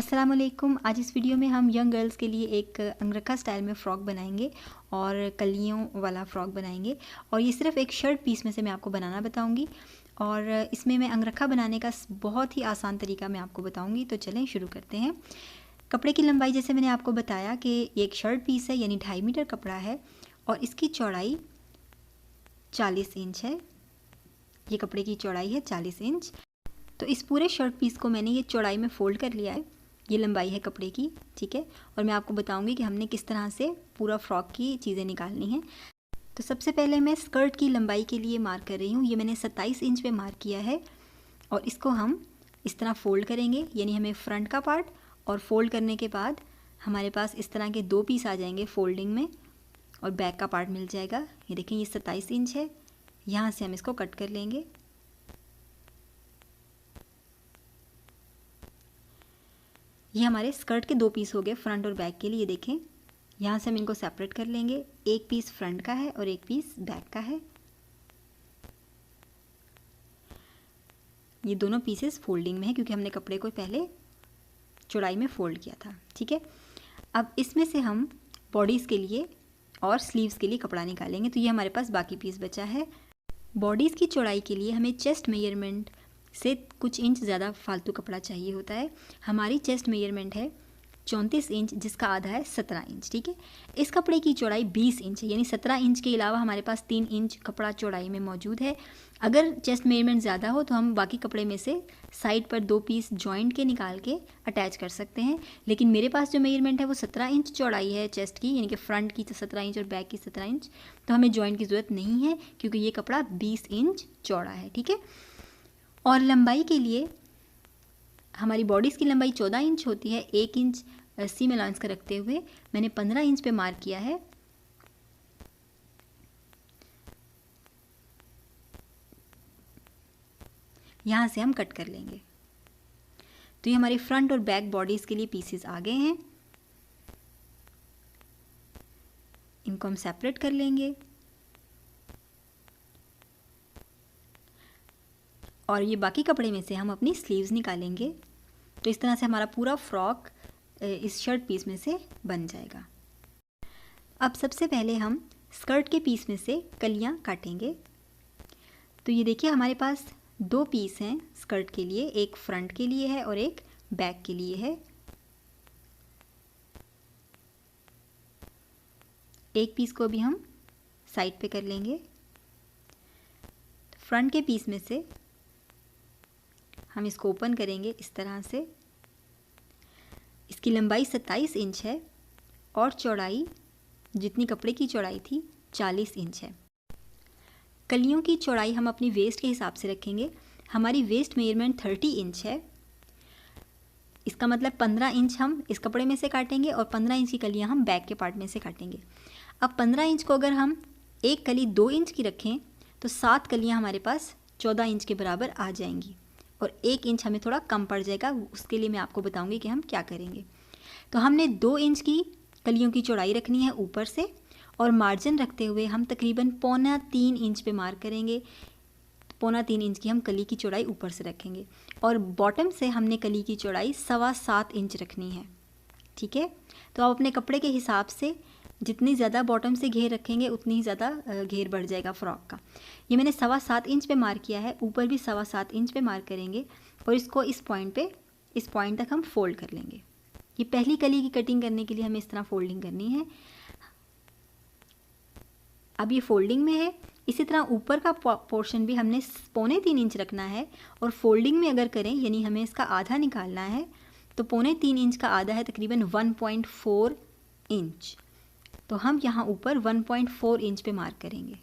अस्सलाम वालेकुम। आज इस वीडियो में हम यंग गर्ल्स के लिए एक अंगरखा स्टाइल में फ़्रॉक बनाएंगे और कलियों वाला फ़्रॉक बनाएंगे। और ये सिर्फ एक शर्ट पीस में से मैं आपको बनाना बताऊंगी और इसमें मैं अंगरखा बनाने का बहुत ही आसान तरीका मैं आपको बताऊंगी। तो चलें शुरू करते हैं। कपड़े की लंबाई जैसे मैंने आपको बताया कि एक शर्ट पीस है, यानी 2.5 मीटर कपड़ा है और इसकी चौड़ाई 40 इंच है। ये कपड़े की चौड़ाई है 40 इंच। तो इस पूरे शर्ट पीस को मैंने ये चौड़ाई में फ़ोल्ड कर लिया है। ये लंबाई है कपड़े की, ठीक है। और मैं आपको बताऊंगी कि हमने किस तरह से पूरा फ्रॉक की चीज़ें निकालनी हैं। तो सबसे पहले मैं स्कर्ट की लंबाई के लिए मार्क कर रही हूँ। ये मैंने 27 इंच पे मार्क किया है और इसको हम इस तरह फ़ोल्ड करेंगे, यानी हमें फ्रंट का पार्ट और फ़ोल्ड करने के बाद हमारे पास इस तरह के 2 पीस आ जाएंगे फोल्डिंग में और बैक का पार्ट मिल जाएगा। ये देखें, ये 27 इंच है। यहाँ से हम इसको कट कर लेंगे। ये हमारे स्कर्ट के 2 पीस हो गए, फ्रंट और बैक के लिए। देखें, यहाँ से हम इनको सेपरेट कर लेंगे। एक पीस फ्रंट का है और एक पीस बैक का है। ये दोनों पीसेस फोल्डिंग में है क्योंकि हमने कपड़े को पहले चौड़ाई में फोल्ड किया था, ठीक है। अब इसमें से हम बॉडीज़ के लिए और स्लीव्स के लिए कपड़ा निकालेंगे। तो ये हमारे पास बाकी पीस बचा है। बॉडीज़ की चौड़ाई के लिए हमें चेस्ट मेजरमेंट से कुछ इंच ज़्यादा फालतू कपड़ा चाहिए होता है। हमारी चेस्ट मेजरमेंट है 34 इंच, जिसका आधा है 17 इंच, ठीक है। इस कपड़े की चौड़ाई 20 इंच है, यानी 17 इंच के अलावा हमारे पास 3 इंच कपड़ा चौड़ाई में मौजूद है। अगर चेस्ट मेजरमेंट ज़्यादा हो तो हम बाकी कपड़े में से साइड पर 2 पीस जॉइंट के निकाल के अटैच कर सकते हैं। लेकिन मेरे पास जो मेजरमेंट है वो 17 इंच चौड़ाई है चेस्ट की, यानी कि फ्रंट की 17 इंच और बैक की 17 इंच। तो हमें जॉइंट की ज़रूरत नहीं है क्योंकि ये कपड़ा 20 इंच चौड़ा है, ठीक है। और लंबाई के लिए हमारी बॉडीज़ की लंबाई 14 इंच होती है। 1 इंच सीम अलाउंस का रखते हुए मैंने 15 इंच पे मार्क किया है। यहाँ से हम कट कर लेंगे। तो ये हमारी फ्रंट और बैक बॉडीज़ के लिए पीसेस आ गए हैं। इनको हम सेपरेट कर लेंगे और ये बाकी कपड़े में से हम अपनी स्लीव्स निकालेंगे। तो इस तरह से हमारा पूरा फ्रॉक इस शर्ट पीस में से बन जाएगा। अब सबसे पहले हम स्कर्ट के पीस में से कलियां काटेंगे। तो ये देखिए, हमारे पास 2 पीस हैं स्कर्ट के लिए, एक फ्रंट के लिए है और एक बैक के लिए है। एक पीस को भी हम साइड पे कर लेंगे। फ्रंट के पीस में से हम इसको ओपन करेंगे इस तरह से। इसकी लंबाई 27 इंच है और चौड़ाई जितनी कपड़े की चौड़ाई थी 40 इंच है। कलियों की चौड़ाई हम अपनी वेस्ट के हिसाब से रखेंगे। हमारी वेस्ट मेजरमेंट 30 इंच है। इसका मतलब 15 इंच हम इस कपड़े में से काटेंगे और 15 इंच की कलियां हम बैक के पार्ट में से काटेंगे। अब 15 इंच को अगर हम एक कली 2 इंच की रखें तो 7 कलियां हमारे पास 14 इंच के बराबर आ जाएंगी और 1 इंच हमें थोड़ा कम पड़ जाएगा। उसके लिए मैं आपको बताऊंगी कि हम क्या करेंगे। तो हमने 2 इंच की कलियों की चौड़ाई रखनी है ऊपर से और मार्जिन रखते हुए हम तकरीबन 2.25 इंच पे मार्क करेंगे। 2.25 इंच की हम कली की चौड़ाई ऊपर से रखेंगे और बॉटम से हमने कली की चौड़ाई 7.25 इंच रखनी है, ठीक है। तो आप अपने कपड़े के हिसाब से जितनी ज़्यादा बॉटम से घेर रखेंगे उतनी ही ज़्यादा घेर बढ़ जाएगा फ्रॉक का। ये मैंने 7.25 इंच पे मार्क किया है, ऊपर भी 7.25 इंच पे मार्क करेंगे और इसको इस पॉइंट तक हम फोल्ड कर लेंगे। ये पहली कली की कटिंग करने के लिए हमें इस तरह फोल्डिंग करनी है। अब ये फोल्डिंग में है। इसी तरह ऊपर का पोर्शन भी हमने 3.25 इंच रखना है और फोल्डिंग में अगर करें यानी हमें इसका आधा निकालना है तो 3.25 इंच का आधा है तकरीबन 1.4 इंच। तो हम यहाँ ऊपर 1.4 इंच पे मार्क करेंगे।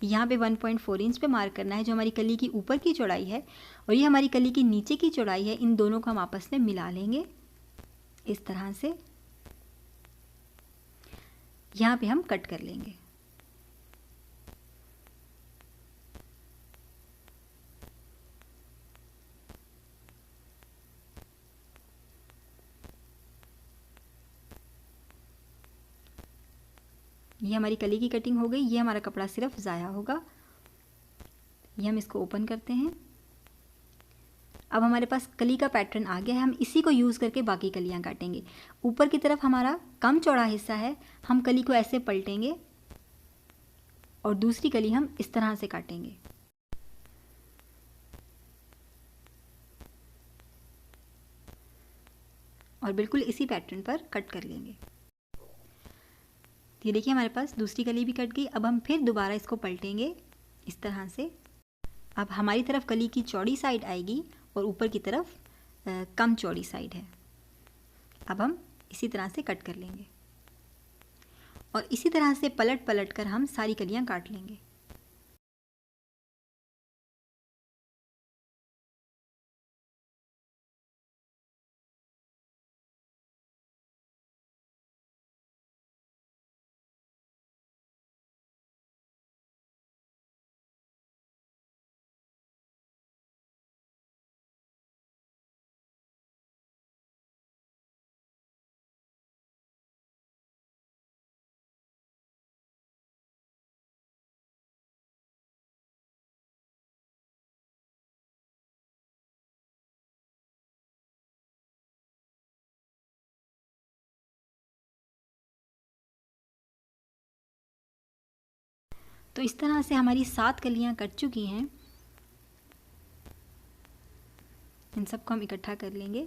यहाँ पे 1.4 इंच पे मार्क करना है जो हमारी कली की ऊपर की चौड़ाई है और ये हमारी कली की नीचे की चौड़ाई है। इन दोनों को हम आपस में मिला लेंगे इस तरह से। यहाँ पे हम कट कर लेंगे। ये हमारी कली की कटिंग हो गई। ये हमारा कपड़ा सिर्फ ज़ाया होगा। ये हम इसको ओपन करते हैं। अब हमारे पास कली का पैटर्न आ गया है, हम इसी को यूज़ करके बाकी कलियाँ काटेंगे। ऊपर की तरफ हमारा कम चौड़ा हिस्सा है, हम कली को ऐसे पलटेंगे और दूसरी कली हम इस तरह से काटेंगे। और बिल्कुल इसी पैटर्न पर कट कर लेंगे। ये देखिए हमारे पास दूसरी कली भी कट गई। अब हम फिर दोबारा इसको पलटेंगे इस तरह से। अब हमारी तरफ कली की चौड़ी साइड आएगी और ऊपर की तरफ कम चौड़ी साइड है। अब हम इसी तरह से कट कर लेंगे और इसी तरह से पलट पलट कर हम सारी कलियां काट लेंगे। तो इस तरह से हमारी 7 कलियां कट चुकी हैं। इन सबको हम इकट्ठा कर लेंगे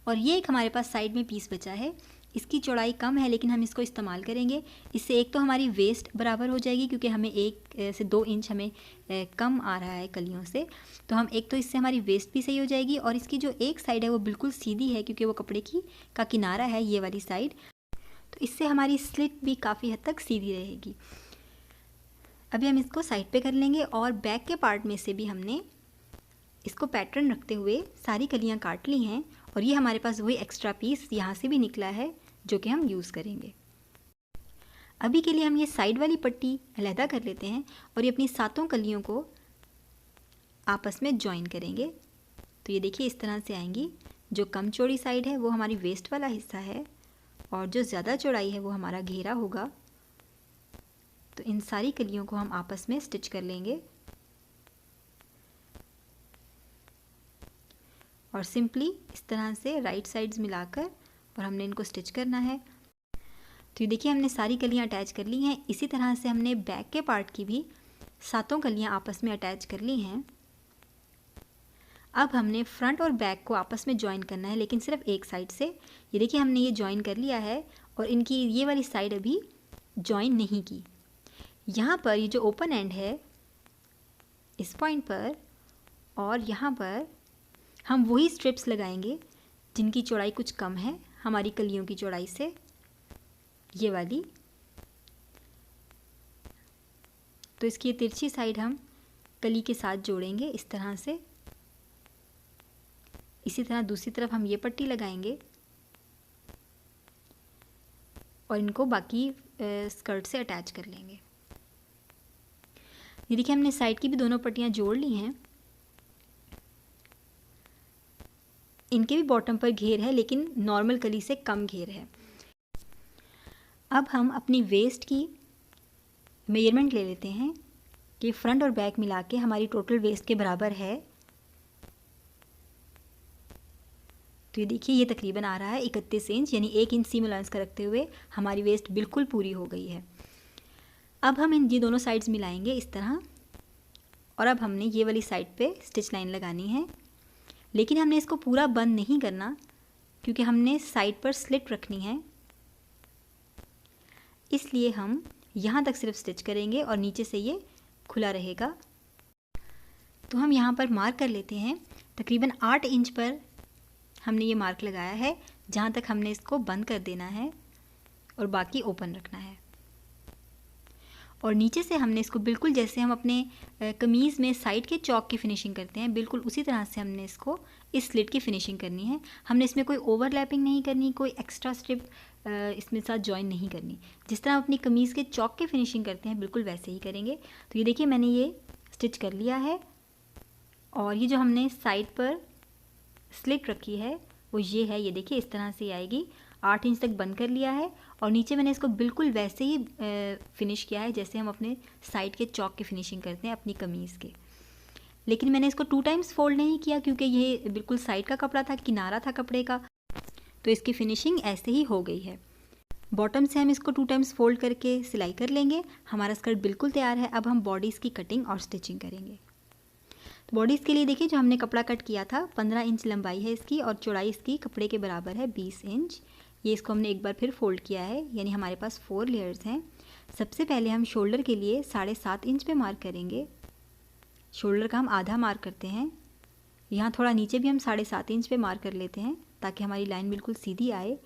और ये एक हमारे पास साइड में पीस बचा है। इसकी चौड़ाई कम है लेकिन हम इसको इस्तेमाल करेंगे। इससे एक तो हमारी वेस्ट बराबर हो जाएगी क्योंकि हमें 1 से 2 इंच हमें कम आ रहा है कलियों से, तो हम एक तो इससे हमारी वेस्ट भी सही हो जाएगी और इसकी जो एक साइड है वो बिल्कुल सीधी है क्योंकि वो कपड़े का किनारा है ये वाली साइड, तो इससे हमारी स्लिट भी काफ़ी हद तक सीधी रहेगी। अभी हम इसको साइड पे कर लेंगे और बैक के पार्ट में से भी हमने इसको पैटर्न रखते हुए सारी कलियां काट ली हैं और ये हमारे पास वही एक्स्ट्रा पीस यहाँ से भी निकला है जो कि हम यूज़ करेंगे। अभी के लिए हम ये साइड वाली पट्टी अलहदा कर लेते हैं और ये अपनी 7 कलियों को आपस में जॉइन करेंगे। तो ये देखिए इस तरह से आएंगी। जो कम चौड़ी साइड है वो हमारी वेस्ट वाला हिस्सा है और जो ज़्यादा चौड़ाई है वो हमारा घेरा होगा। तो इन सारी कलियों को हम आपस में स्टिच कर लेंगे और सिंपली इस तरह से राइट साइड्स मिलाकर और हमने इनको स्टिच करना है। तो ये देखिए हमने सारी कलियां अटैच कर ली हैं। इसी तरह से हमने बैक के पार्ट की भी 7 कलियां आपस में अटैच कर ली हैं। अब हमने फ्रंट और बैक को आपस में ज्वाइन करना है लेकिन सिर्फ एक साइड से। ये देखिए हमने ये ज्वाइन कर लिया है और इनकी ये वाली साइड अभी ज्वाइन नहीं की। यहाँ पर ये जो ओपन एंड है इस पॉइंट पर और यहाँ पर हम वही स्ट्रिप्स लगाएंगे जिनकी चौड़ाई कुछ कम है हमारी कलियों की चौड़ाई से, ये वाली। तो इसकी तिरछी साइड हम कली के साथ जोड़ेंगे इस तरह से। इसी तरह दूसरी तरफ हम ये पट्टी लगाएंगे और इनको बाकी स्कर्ट से अटैच कर लेंगे। ये देखिए हमने साइड की भी दोनों पट्टियाँ जोड़ ली हैं। इनके भी बॉटम पर घेर है लेकिन नॉर्मल कली से कम घेर है। अब हम अपनी वेस्ट की मेजरमेंट ले लेते हैं कि फ्रंट और बैक मिला के हमारी टोटल वेस्ट के बराबर है। तो ये देखिए ये तकरीबन आ रहा है 31 इंच, यानी 1 इंच सीम अलाउंस का रखते हुए हमारी वेस्ट बिल्कुल पूरी हो गई है। अब हम ये दोनों साइड्स मिलाएंगे इस तरह और अब हमने ये वाली साइड पे स्टिच लाइन लगानी है लेकिन हमने इसको पूरा बंद नहीं करना क्योंकि हमने साइड पर स्लिट रखनी है, इसलिए हम यहाँ तक सिर्फ स्टिच करेंगे और नीचे से ये खुला रहेगा। तो हम यहाँ पर मार्क कर लेते हैं। तकरीबन 8 इंच पर हमने ये मार्क लगाया है जहाँ तक हमने इसको बंद कर देना है और बाकी ओपन रखना है। और नीचे से हमने इसको बिल्कुल जैसे हम अपने कमीज़ में साइड के चौक की फिनिशिंग करते हैं बिल्कुल उसी तरह से हमने इसको इस स्लिट की फिनिशिंग करनी है। हमने इसमें कोई ओवरलैपिंग नहीं करनी, कोई एक्स्ट्रा स्ट्रिप इसमें साथ जॉइन नहीं करनी। जिस तरह अपनी कमीज़ के चौक की फिनिशिंग करते हैं बिल्कुल वैसे ही करेंगे। तो ये देखिए मैंने ये स्टिच कर लिया है और ये जो हमने साइड पर स्लिट रखी है वो ये है। ये देखिए इस तरह से आएगी। 8 इंच तक बंद कर लिया है और नीचे मैंने इसको बिल्कुल वैसे ही फिनिश किया है जैसे हम अपने साइड के चौक की फिनिशिंग करते हैं अपनी कमीज़ के। लेकिन मैंने इसको 2 टाइम्स फोल्ड नहीं किया क्योंकि ये बिल्कुल साइड का कपड़ा था, किनारा था कपड़े का, तो इसकी फिनिशिंग ऐसे ही हो गई है। बॉटम से हम इसको 2 टाइम्स फोल्ड करके सिलाई कर लेंगे। हमारा स्कर्ट बिल्कुल तैयार है। अब हम बॉडीज़ की कटिंग और स्टिचिंग करेंगे। तो बॉडीज़ के लिए देखिए, जो हमने कपड़ा कट किया था 15 इंच लंबाई है इसकी और चौड़ाई इसकी कपड़े के बराबर है 20 इंच। ये इसको हमने एक बार फिर फोल्ड किया है, यानी हमारे पास 4 लेयर्स हैं। सबसे पहले हम शोल्डर के लिए 7.5 इंच पे मार्क करेंगे। शोल्डर का हम आधा मार्क करते हैं। यहाँ थोड़ा नीचे भी हम 7.5 इंच पे मार्क कर लेते हैं ताकि हमारी लाइन बिल्कुल सीधी आए।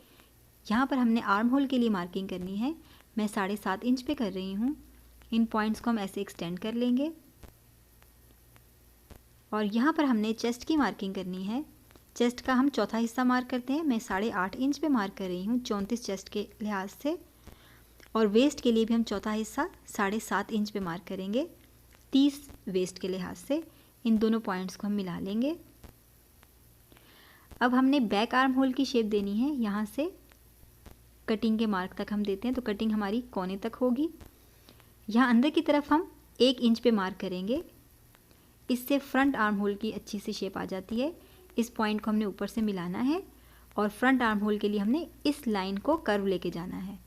यहाँ पर हमने आर्म होल के लिए मार्किंग करनी है। मैं 7.5 इंच पे कर रही हूँ। इन पॉइंट्स को हम ऐसे एक्सटेंड कर लेंगे और यहाँ पर हमने चेस्ट की मार्किंग करनी है। चेस्ट का हम चौथा हिस्सा मार्क करते हैं। मैं 8.5 इंच पे मार्क कर रही हूँ 34 चेस्ट के लिहाज से, और वेस्ट के लिए भी हम चौथा हिस्सा 7.5 इंच पे मार्क करेंगे 30 वेस्ट के लिहाज से। इन दोनों पॉइंट्स को हम मिला लेंगे। अब हमने बैक आर्म होल की शेप देनी है। यहाँ से कटिंग के मार्क तक हम देते हैं, तो कटिंग हमारी कोने तक होगी। यहाँ अंदर की तरफ हम 1 इंच पे मार्क करेंगे। इससे फ्रंट आर्म होल की अच्छी सी शेप आ जाती है। इस पॉइंट को हमने ऊपर से मिलाना है और फ्रंट आर्म होल के लिए हमने इस लाइन को कर्व लेके जाना है।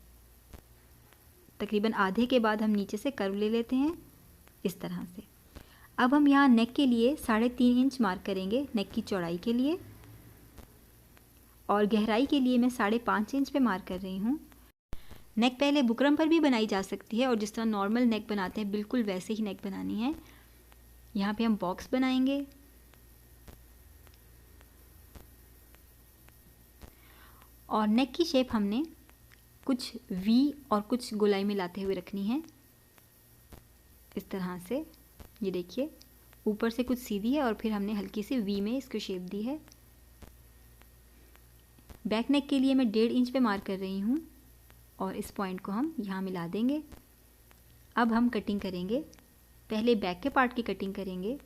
तकरीबन आधे के बाद हम नीचे से कर्व ले लेते हैं इस तरह से। अब हम यहाँ नेक के लिए 3.5 इंच मार्क करेंगे नेक की चौड़ाई के लिए, और गहराई के लिए मैं 5.5 इंच पे मार्क कर रही हूँ। नेक पहले बुकरम पर भी बनाई जा सकती है और जिस तरह नॉर्मल नेक बनाते हैं बिल्कुल वैसे ही नेक बनानी है। यहाँ पे हम बॉक्स बनाएंगे और नेक की शेप हमने कुछ वी और कुछ गोलाई में लाते हुए रखनी है इस तरह से। ये देखिए, ऊपर से कुछ सीधी है और फिर हमने हल्की सी वी में इसको शेप दी है। बैक नेक के लिए मैं 1.5 इंच पे मार्क कर रही हूँ और इस पॉइंट को हम यहाँ मिला देंगे। अब हम कटिंग करेंगे। पहले बैक के पार्ट की कटिंग करेंगे।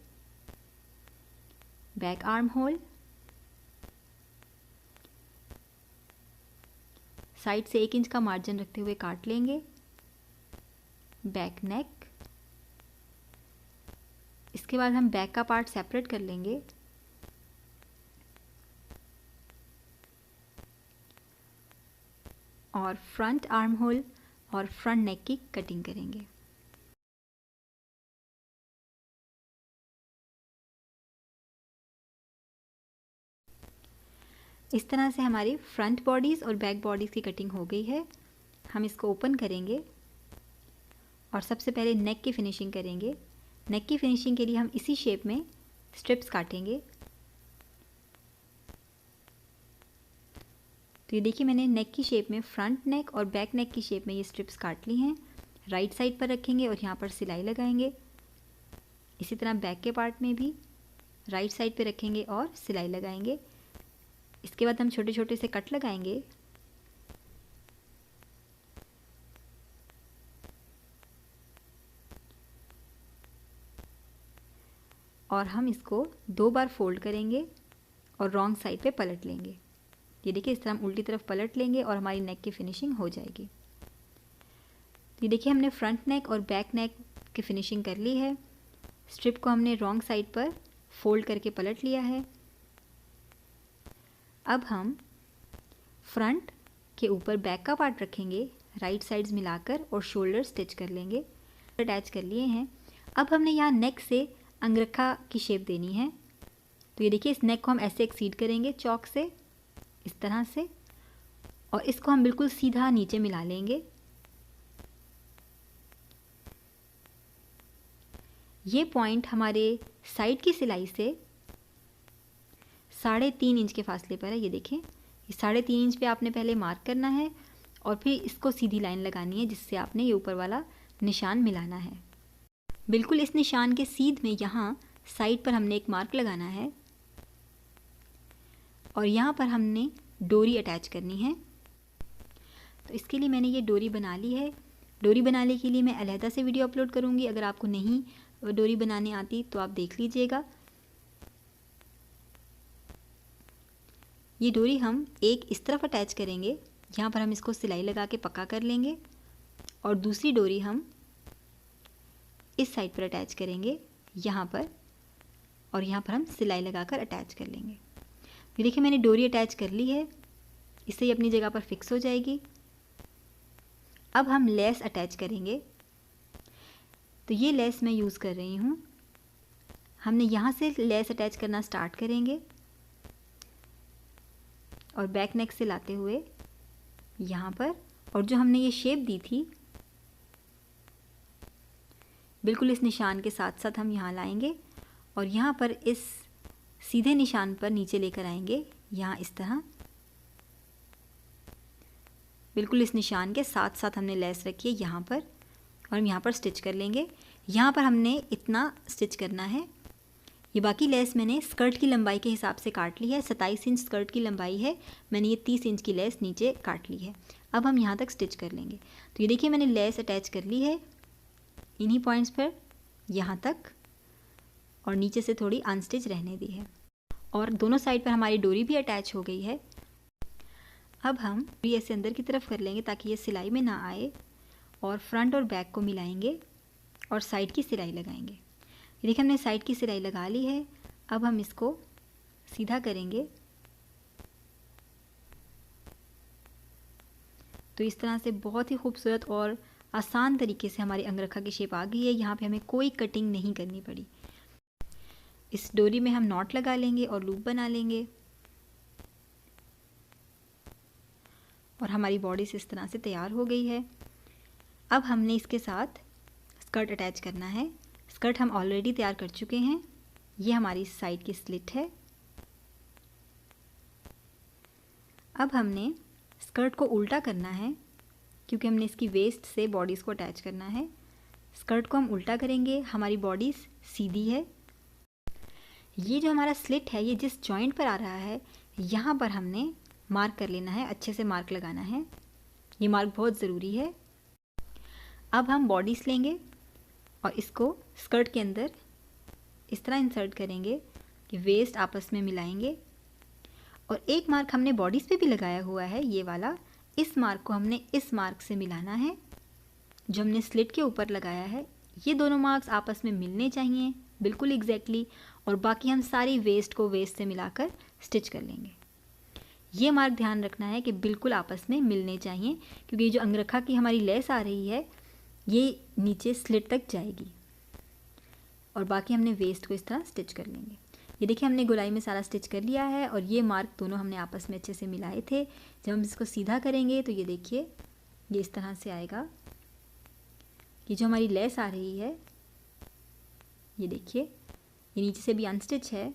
बैक आर्म होल, साइड से 1 इंच का मार्जिन रखते हुए काट लेंगे। बैक नेक, इसके बाद हम बैक का पार्ट सेपरेट कर लेंगे। और फ्रंट आर्म होल और फ्रंट नेक की कटिंग करेंगे। इस तरह से हमारी फ्रंट बॉडीज़ और बैक बॉडीज़ की कटिंग हो गई है। हम इसको ओपन करेंगे और सबसे पहले नेक की फिनिशिंग करेंगे। नेक की फिनिशिंग के लिए हम इसी शेप में स्ट्रिप्स काटेंगे। तो ये देखिए, मैंने नेक की शेप में फ्रंट नेक और बैक नेक की शेप में ये स्ट्रिप्स काट ली हैं। राइट साइड पर रखेंगे और यहाँ पर सिलाई लगाएंगे। इसी तरह बैक के पार्ट में भी राइट साइड पे रखेंगे और सिलाई लगाएंगे। इसके बाद हम छोटे छोटे से कट लगाएंगे। और हम इसको 2 बार फोल्ड करेंगे और रॉन्ग साइड पे पलट लेंगे। ये देखिए, इस तरह हम उल्टी तरफ पलट लेंगे और हमारी नेक की फिनिशिंग हो जाएगी। ये देखिए, हमने फ्रंट नेक और बैक नेक की फिनिशिंग कर ली है। स्ट्रिप को हमने रॉन्ग साइड पर फोल्ड करके पलट लिया है। अब हम फ्रंट के ऊपर बैक का पार्ट रखेंगे, राइट साइड्स मिलाकर, और शोल्डर स्टिच कर लेंगे। अटैच कर लिए हैं। अब हमने यहाँ नेक से अंगरखा की शेप देनी है। तो ये देखिए, इस नेक को हम ऐसे एक्सीड करेंगे चॉक से इस तरह से, और इसको हम बिल्कुल सीधा नीचे मिला लेंगे। ये पॉइंट हमारे साइड की सिलाई से 3.5 इंच के फासले पर है। ये देखें, ये 3.5 इंच पे आपने पहले मार्क करना है और फिर इसको सीधी लाइन लगानी है जिससे आपने ये ऊपर वाला निशान मिलाना है। बिल्कुल इस निशान के सीध में यहाँ साइड पर हमने एक मार्क लगाना है और यहाँ पर हमने डोरी अटैच करनी है। तो इसके लिए मैंने ये डोरी बना ली है। डोरी बनाने के लिए मैं अलहदा से वीडियो अपलोड करूँगी। अगर आपको नहीं डोरी बनाने आती तो आप देख लीजिएगा। ये डोरी हम एक इस तरफ अटैच करेंगे, यहाँ पर हम इसको सिलाई लगा के पक्का कर लेंगे, और दूसरी डोरी हम इस साइड पर अटैच करेंगे यहाँ पर, और यहाँ पर हम सिलाई लगाकर अटैच कर लेंगे। ये देखिए मैंने डोरी अटैच कर ली है, इससे ये अपनी जगह पर फिक्स हो जाएगी। अब हम लेस अटैच करेंगे। तो ये लेस मैं यूज़ कर रही हूँ। हमने यहाँ से लेस अटैच करना स्टार्ट करेंगे और बैक नेक से लाते हुए यहाँ पर, और जो हमने ये शेप दी थी बिल्कुल इस निशान के साथ साथ हम यहाँ लाएंगे और यहाँ पर इस सीधे निशान पर नीचे लेकर आएंगे। यहाँ इस तरह बिल्कुल इस निशान के साथ साथ हमने लेस रखी है यहाँ पर, और हम यहाँ पर स्टिच कर लेंगे। यहाँ पर हमने इतना स्टिच करना है। ये बाकी लेस मैंने स्कर्ट की लंबाई के हिसाब से काट ली है। 27 इंच स्कर्ट की लंबाई है, मैंने ये 30 इंच की लेस नीचे काट ली है। अब हम यहाँ तक स्टिच कर लेंगे। तो ये देखिए मैंने लेस अटैच कर ली है इन्हीं पॉइंट्स पर यहाँ तक, और नीचे से थोड़ी अनस्टिच रहने दी है, और दोनों साइड पर हमारी डोरी भी अटैच हो गई है। अब हम भी ऐसे अंदर की तरफ कर लेंगे ताकि ये सिलाई में ना आए, और फ्रंट और बैक को मिलाएंगे और साइड की सिलाई लगाएंगे। ये देखिए हमने साइड की सिलाई लगा ली है। अब हम इसको सीधा करेंगे। तो इस तरह से बहुत ही खूबसूरत और आसान तरीके से हमारी अंगरखा की शेप आ गई है। यहाँ पे हमें कोई कटिंग नहीं करनी पड़ी। इस डोरी में हम नॉट लगा लेंगे और लूप बना लेंगे, और हमारी बॉडी इस तरह से तैयार हो गई है। अब हमने इसके साथ स्कर्ट अटैच करना है। स्कर्ट हम ऑलरेडी तैयार कर चुके हैं। ये हमारी साइड की स्लिट है। अब हमने स्कर्ट को उल्टा करना है क्योंकि हमने इसकी वेस्ट से बॉडीज़ को अटैच करना है। स्कर्ट को हम उल्टा करेंगे, हमारी बॉडी सीधी है। ये जो हमारा स्लिट है ये जिस जॉइंट पर आ रहा है यहाँ पर हमने मार्क कर लेना है, अच्छे से मार्क लगाना है। ये मार्क बहुत ज़रूरी है। अब हम बॉडीज़ लेंगे और इसको स्कर्ट के अंदर इस तरह इंसर्ट करेंगे कि वेस्ट आपस में मिलाएंगे, और एक मार्क हमने बॉडीज़ पे भी लगाया हुआ है ये वाला। इस मार्क को हमने इस मार्क से मिलाना है जो हमने स्लिट के ऊपर लगाया है। ये दोनों मार्क्स आपस में मिलने चाहिए बिल्कुल एग्जैक्टली, और बाकी हम सारी वेस्ट को वेस्ट से मिलाकर स्टिच कर लेंगे। ये मार्क ध्यान रखना है कि बिल्कुल आपस में मिलने चाहिए, क्योंकि ये जो अंगरखा की हमारी लेस आ रही है ये नीचे स्लिट तक जाएगी, और बाकी हमने वेस्ट को इस तरह स्टिच कर लेंगे। ये देखिए हमने गोलाई में सारा स्टिच कर लिया है, और ये मार्क दोनों हमने आपस में अच्छे से मिलाए थे। जब हम इसको सीधा करेंगे तो ये देखिए ये इस तरह से आएगा कि जो हमारी लेस आ रही है ये देखिए ये नीचे से भी अनस्टिच है।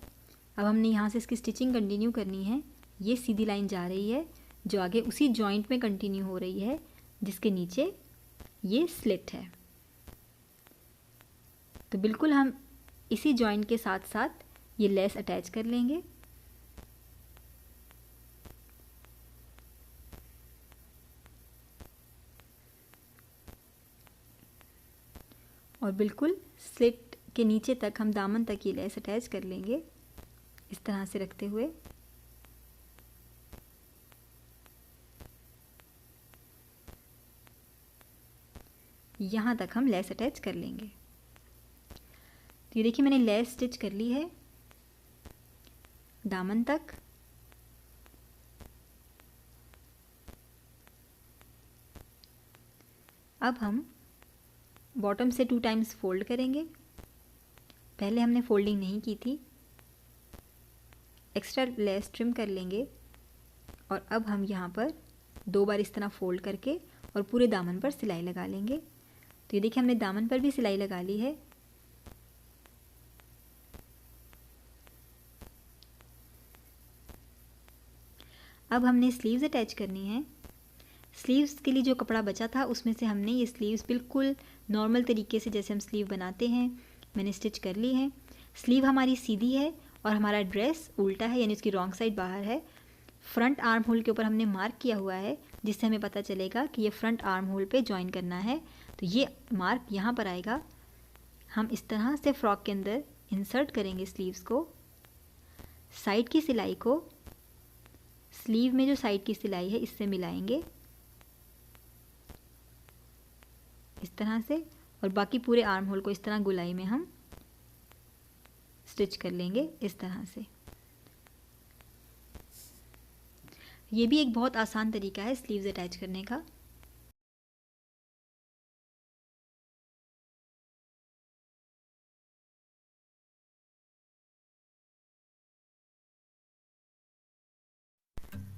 अब हमने यहाँ से इसकी स्टिचिंग कंटिन्यू करनी है। ये सीधी लाइन जा रही है जो आगे उसी जॉइंट में कंटिन्यू हो रही है जिसके नीचे ये स्लिट है। तो बिल्कुल हम इसी जॉइंट के साथ साथ ये लेस अटैच कर लेंगे, और बिल्कुल स्लिट के नीचे तक हम दामन तक ये लेस अटैच कर लेंगे इस तरह से रखते हुए। यहाँ तक हम लेस अटैच कर लेंगे। तो ये देखिए मैंने लेस स्टिच कर ली है दामन तक। अब हम बॉटम से 2 टाइम्स फोल्ड करेंगे। पहले हमने फोल्डिंग नहीं की थी। एक्स्ट्रा लेस ट्रिम कर लेंगे, और अब हम यहाँ पर 2 बार इस तरह फोल्ड करके और पूरे दामन पर सिलाई लगा लेंगे। तो ये देखिए हमने दामन पर भी सिलाई लगा ली है। अब हमने स्लीव्स अटैच करनी है। स्लीव्स के लिए जो कपड़ा बचा था उसमें से हमने ये स्लीव्स बिल्कुल नॉर्मल तरीके से जैसे हम स्लीव बनाते हैं मैंने स्टिच कर ली है। स्लीव हमारी सीधी है और हमारा ड्रेस उल्टा है, यानी उसकी रॉन्ग साइड बाहर है। फ्रंट आर्म होल के ऊपर हमने मार्क किया हुआ है जिससे हमें पता चलेगा कि ये फ्रंट आर्म होल पे ज्वाइन करना है। तो ये मार्क यहाँ पर आएगा। हम इस तरह से फ्रॉक के अंदर इंसर्ट करेंगे स्लीव्स को। साइड की सिलाई को स्लीव में जो साइड की सिलाई है इससे मिलाएंगे इस तरह से, और बाकी पूरे आर्म होल को इस तरह गोलाई में हम स्टिच कर लेंगे इस तरह से। ये भी एक बहुत आसान तरीका है स्लीव्स अटैच करने का।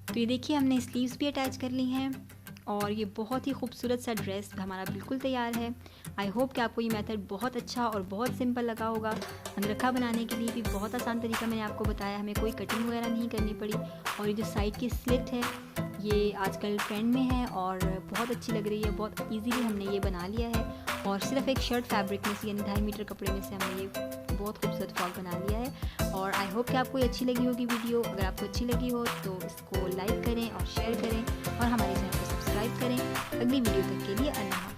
तो ये देखिए हमने स्लीव्स भी अटैच कर ली हैं और ये बहुत ही खूबसूरत सा ड्रेस हमारा बिल्कुल तैयार है। आई होप कि आपको ये मेथड बहुत अच्छा और बहुत सिंपल लगा होगा। अंदरखा बनाने के लिए भी बहुत आसान तरीका मैंने आपको बताया, हमें कोई कटिंग वगैरह नहीं करनी पड़ी। और ये जो साइड की स्लिट है ये आजकल ट्रेंड में है और बहुत अच्छी लग रही है, बहुत इजीली हमने ये बना लिया है। और सिर्फ एक शर्ट फैब्रिक में से यानी 2.5 मीटर कपड़े में से हमने ये बहुत खूबसूरत फ्रॉक बना लिया है। और आई होप कि आपको ये अच्छी लगी होगी वीडियो। अगर आपको अच्छी लगी हो तो इसको लाइक करें और शेयर करें और हमारे चैनल को सब्सक्राइब करें। अगली वीडियो तक के लिए अल्लाह।